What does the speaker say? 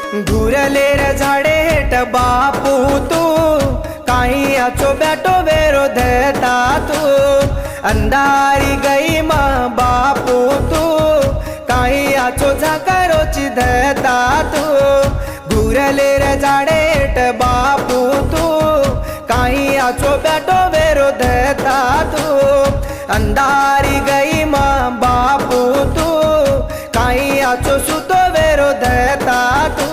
घुरले रे झाडे हेट बापू तू, काही आचो बैठो वेरो देता तू। अंधारी गई माँ बापू तू, काही आचो झाकारोची देता तू। घुरले रे झाडे हेट बापू तू, काही आचो बैठो वेरो देता तू। अंधारी गई माँ बापू तू, काही आचो सुतो वेरो देता तू।